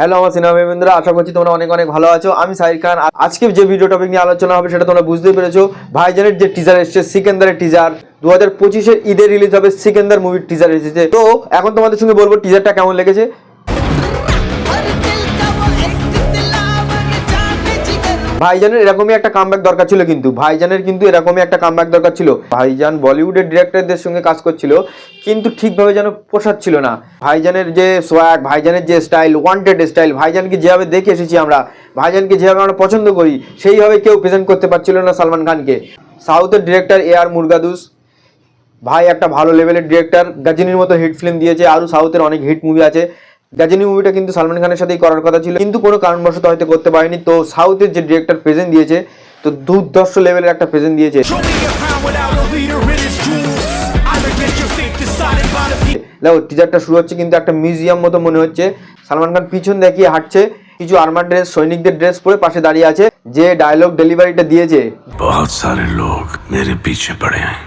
Hello আমার cinema বন্ধুরা, আশা করছি তোমরা অনেক অনেক ভালো আছো। আমি সাহির খান। আজকে যে ভিডিও টপিক নিয়ে আলোচনা হবে সেটা তোমরা বুঝতেই পেরেছো। ভাইজানের যে টিজার এসেছে, সিকান্দারের টিজার 2025-এর ঈদে রিলিজ হবে সিকান্দার মুভির টিজার এসেছে। তো এখন তোমাদের সঙ্গে বলবো টিজারটা কেমন লেগেছে। ভাইজানের এরকমই একটা কামব্যাক দরকার ছিল, কিন্তু এরকমই একটা কামব্যাক দরকার ছিল। ভাইজান বলিউডের ডিরেক্টরদের সঙ্গে কাজ করছিল, কিন্তু ঠিকভাবে যেন পোষাচ্ছিল না। ভাইজানের যে সোয়াগ, ভাইজানের যে স্টাইল, ওয়ান্টেড স্টাইল, ভাইজানকে যেভাবে দেখে এসেছি আমরা, ভাইজানকে যেভাবে আমরা পছন্দ করি, সেইভাবে কেউ প্রেজেন্ট করতে পারছিল না সালমান খানকে। সাউথের ডিরেক্টর AR মুরগাদুস ভাই একটা ভালো লেভেলের ডিরেক্টর, গাজিনীর মতো হিট ফিল্ম দিয়েছে, আরও সাউথের অনেক হিট মুভি আছে। গাজিনী মুভিটা কিন্তু সালমান খানের সাথেই করার কথা ছিল, কিন্তু কোনো কারণবশত হয়তো করতে পারেনি। তো সাউথের যে ডিরেক্টর প্রেজেন্ট দিয়েছে, তো দুর্ধর্ষ লেভেলের একটা প্রেজেন্ট দিয়েছে। দেখো টিজারটা শুরু হচ্ছে কিন্তু একটা মিউজিয়াম মতো মনে হচ্ছে। সালমান খান পিছন দেখিয়ে হাঁটছে, কিছু আর্মার ড্রেস, সৈনিকদের ড্রেস পরে পাশে দাঁড়িয়ে আছে। যে ডায়লগ ডেলিভারিটা দিয়েছে, বহুত সারে লোক মেরে পিছে পড়ে হ্যাঁ,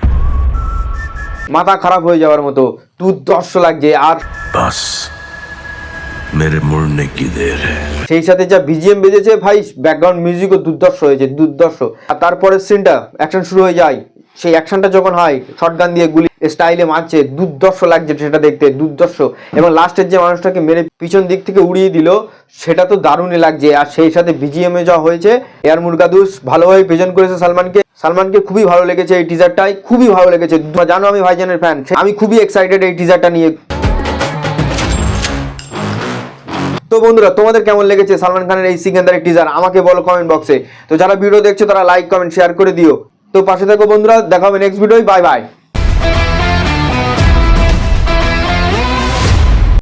মাথা খারাপ হয়ে যাওয়ার মতো, দুর্ধর্ষ লাগছে। আর বাস মেরে মুড়নে কি দের হ্যায়। সেই সাথে যা বিজিএম বেজেছে ভাই, ব্যাকগ্রাউন্ড মিউজিকও দুর্ধর্ষ হয়েছে, দুর্ধর্ষ। আর তারপরের সিনটা অ্যাকশন শুরু হয়ে যায়, সেই অ্যাকশনটা যখন হয় শটগান দিয়ে গুলি স্টাইলে মারছে, দুর্ধর্ষ লাগছে সেটা দেখতে, দুর্ধর্ষ। এবং লাস্টের যে মানুষটাকে মেরে পিছন দিক থেকে উড়িয়ে দিল, সেটা তো দারুণই লাগছে। আর সেই সাথে বিজিএম এ যা হয়েছে, AR মুরগাদুস ভালোভাবে প্রেজেন্ট করেছে সালমানকে খুবই ভালো লেগেছে এই টিজারটাই, খুবই ভালো লেগেছে। জানো আমি ভাইজানের ফ্যান, আমি খুবই এক্সাইটেড এই টিজারটা নিয়ে। তো বন্ধুরা, তোমাদের কেমন লেগেছে সালমান খানের এই সিকান্দারের টিজার আমাকে বলো কমেন্ট বক্সে। তো যারা ভিডিও দেখছো তারা লাইক কমেন্ট শেয়ার করে দিও। তো পাশে থাকো বন্ধুরা, দেখা হবে নেক্সট ভিডিওয়। Bye bye.